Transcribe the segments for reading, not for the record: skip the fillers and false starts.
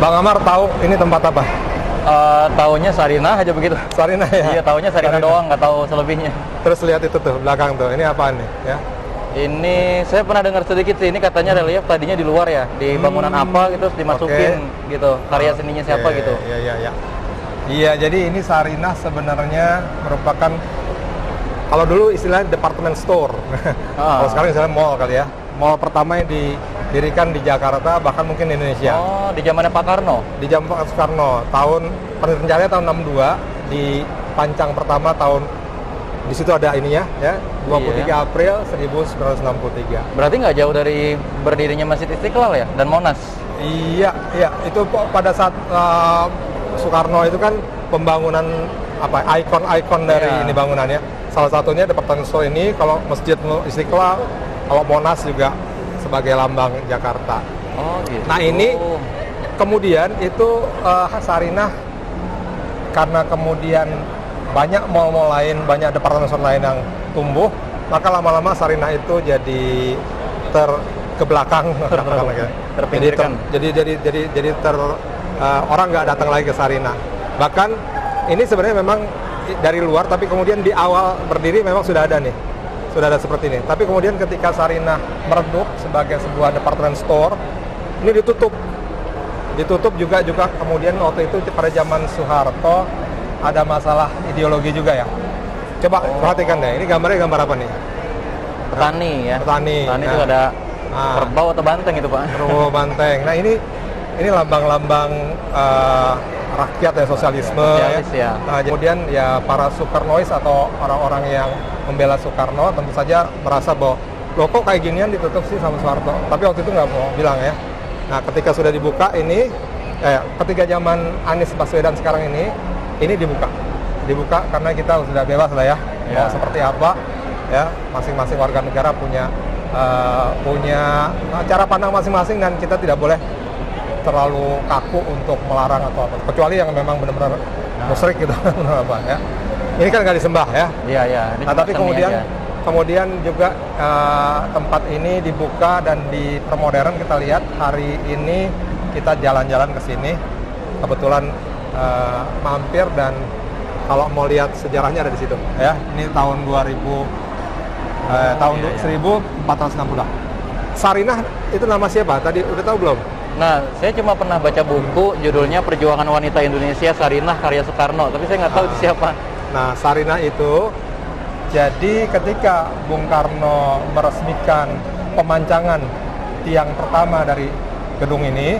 Bang Amar tahu ini tempat apa? Taunya Sarinah aja begitu. Sarinah ya? Iya, taunya Sarinah doang, nggak tahu selebihnya. Terus lihat itu tuh, belakang tuh, ini apaan nih? Ya. Ini saya pernah dengar sedikit sih, ini katanya relief tadinya di luar ya, di bangunan apa gitu, terus dimasukin gitu, karya seninya siapa gitu. Iya. Iya, jadi ini Sarinah sebenarnya merupakan, kalau dulu istilahnya department store. Kalau sekarang istilahnya mall kali ya. Mall pertama yang didirikan di Jakarta, bahkan mungkin di Indonesia. Oh, di zamannya Pak Karno? Di zaman Pak Soekarno, rencananya tahun 62, di Pancang pertama tahun, di situ ada ininya ya, 23 April 1963. Berarti nggak jauh dari berdirinya Masjid Istiqlal ya, dan Monas? Iya, itu pada saat Soekarno itu kan pembangunan ikon dari ini bangunannya. Salah satunya departemen store ini, kalau Masjid Istiqlal, kalau Monas juga sebagai lambang Jakarta. Oh gitu. Nah ini kemudian itu Sarinah, karena kemudian banyak mall-mall lain, banyak departemen store lain yang tumbuh, maka lama-lama Sarinah itu jadi ke belakang, terpinggirkan. Jadi orang nggak datang lagi ke Sarinah. Bahkan ini sebenarnya memang dari luar, tapi kemudian di awal berdiri memang sudah ada seperti ini. Tapi kemudian ketika Sarinah meredup sebagai sebuah department store, ini ditutup juga kemudian waktu itu pada zaman Soeharto ada masalah ideologi juga ya. Coba perhatikan deh, ini gambar apa nih? Petani ya. Petani itu ada kerbau atau banteng itu Pak? Kerbau banteng. Nah ini lambang-lambang rakyat ya, sosialisme ya. Nah, kemudian ya para Soekarnois atau orang-orang yang membela Soekarno tentu saja merasa bahwa loh kok kayak ginian ditutup sih sama Soeharto. Tapi waktu itu nggak mau bilang ya. Nah ketika sudah dibuka ini, ketika zaman Anies Baswedan sekarang ini dibuka karena kita sudah bebas lah ya. Mau seperti apa ya, masing-masing warga negara punya cara pandang masing-masing, dan kita tidak boleh terlalu kaku untuk melarang atau apa, kecuali yang memang benar-benar musyrik gitu. Apa ya, ini kan nggak disembah ya. Iya. Nah tapi kemudian juga tempat ini dibuka dan dipermodern. Kita lihat hari ini kita jalan-jalan ke sini, kebetulan mampir, dan kalau mau lihat sejarahnya ada di situ ya. Ini tahun 1460. Sarinah itu nama siapa? Tadi udah tahu belum? Nah, saya cuma pernah baca buku judulnya Perjuangan Wanita Indonesia Sarinah karya Soekarno, tapi saya nggak tahu itu siapa. Nah, Sarinah itu jadi ketika Bung Karno meresmikan pemancangan tiang pertama dari gedung ini,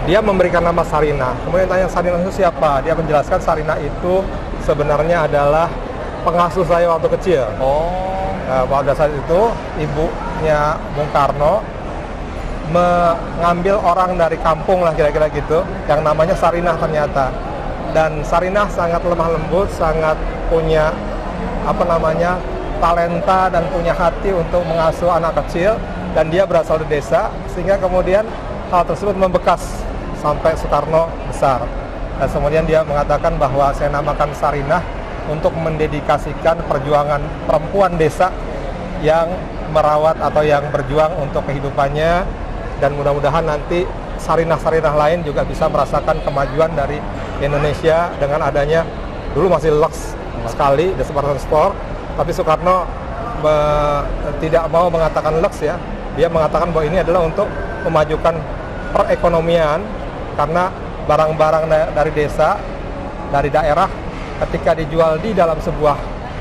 dia memberikan nama Sarinah. Kemudian tanya Sarinah itu siapa? Dia menjelaskan Sarinah itu sebenarnya adalah pengasuh saya waktu kecil. Pada saat itu ibunya Bung Karno mengambil orang dari kampung lah kira-kira gitu, yang namanya Sarinah ternyata. Dan Sarinah sangat lemah lembut, sangat punya talenta dan punya hati untuk mengasuh anak kecil, dan dia berasal dari desa, sehingga kemudian hal tersebut membekas sampai Soekarno besar. Dan kemudian dia mengatakan bahwa saya namakan Sarinah untuk mendedikasikan perjuangan perempuan desa yang merawat atau yang berjuang untuk kehidupannya, dan mudah-mudahan nanti Sarinah-Sarinah lain juga bisa merasakan kemajuan dari Indonesia dengan adanya, dulu masih lux sekali di department store, tapi Soekarno tidak mau mengatakan lux ya. Dia mengatakan bahwa ini adalah untuk memajukan perekonomian, karena barang-barang dari desa, dari daerah, ketika dijual di dalam sebuah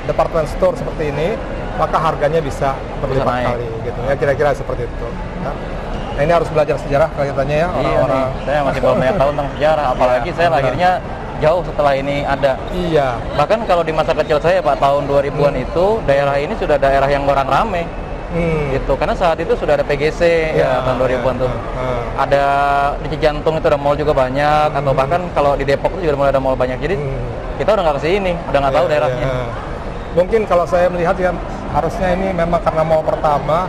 department store seperti ini, maka harganya bisa berlipat kali gitu ya, kira-kira seperti itu ya. Nah, ini harus belajar sejarah kelihatannya ya orang-orang. Saya masih belum banyak tahu tentang sejarah, apalagi saya lahirnya jauh setelah ini ada. Iya. Bahkan kalau di masa kecil saya Pak, tahun 2000-an itu daerah ini sudah daerah yang orang ramai. Gitu, karena saat itu sudah ada PGC tahun 2000-an tuh. Ada di Cijantung itu ada mall juga banyak, atau bahkan kalau di Depok itu juga mulai ada mall banyak. Jadi kita udah nggak kesini, udah nggak tahu daerahnya. Mungkin kalau saya melihat ya, harusnya ini memang karena mall pertama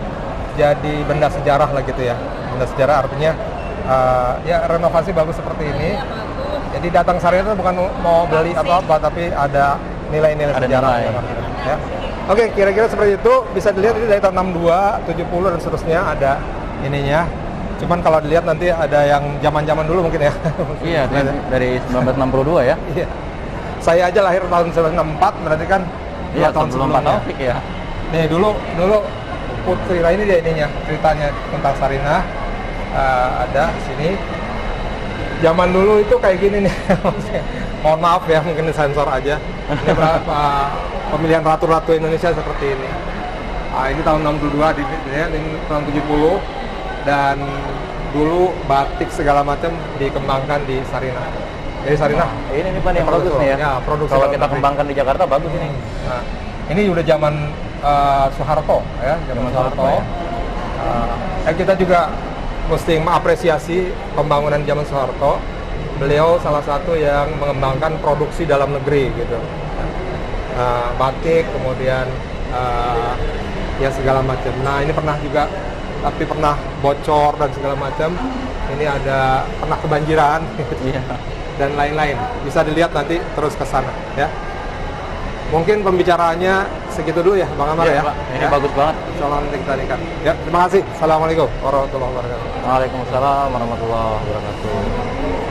jadi benda sejarah lah gitu ya. Benda sejarah artinya ya renovasi bagus seperti ini. Jadi datang Sarinah itu bukan mau beli atau apa, tapi ada nilai-nilai sejarah. Ya. Oke, kira-kira seperti itu. Bisa dilihat ini dari tahun 62, 70 dan seterusnya ada ininya. Cuman kalau dilihat nanti ada yang zaman-zaman dulu mungkin ya. Iya, dari 1962 ya. Iya. Saya aja lahir tahun 1964, berarti kan Iya, tahun sebelum Pak Taufik ya. Nih dulu Putri ini dia ininya ceritanya tentang Sarinah. Ada di sini. Zaman dulu itu kayak gini nih. Mohon maaf ya, mungkin disensor aja. Ini berapa pemilihan ratu-ratu Indonesia seperti ini. Ini tahun 62, ini tahun 70, dan dulu batik segala macam dikembangkan di Sarinah. Jadi Sarinah. Ini nih Pak yang bagus nih ya. Kalau kita kembangkan di Jakarta bagus ini. Nah, ini udah zaman Soeharto ya, zaman Soeharto. Kita juga mesti mengapresiasi pembangunan zaman Soeharto. Beliau salah satu yang mengembangkan produksi dalam negeri gitu. Batik, kemudian ya segala macam. Nah ini pernah juga, tapi pernah bocor dan segala macam. Ini ada pernah kebanjiran dan lain-lain. Bisa dilihat nanti terus ke sana ya. Mungkin pembicaraannya segitu dulu ya, Bang Amar ya. Pak. Ini bagus banget. Insyaallah nanti kita nikah. Ya, terima kasih. Assalamualaikum warahmatullahi wabarakatuh. Waalaikumsalam warahmatullahi wabarakatuh.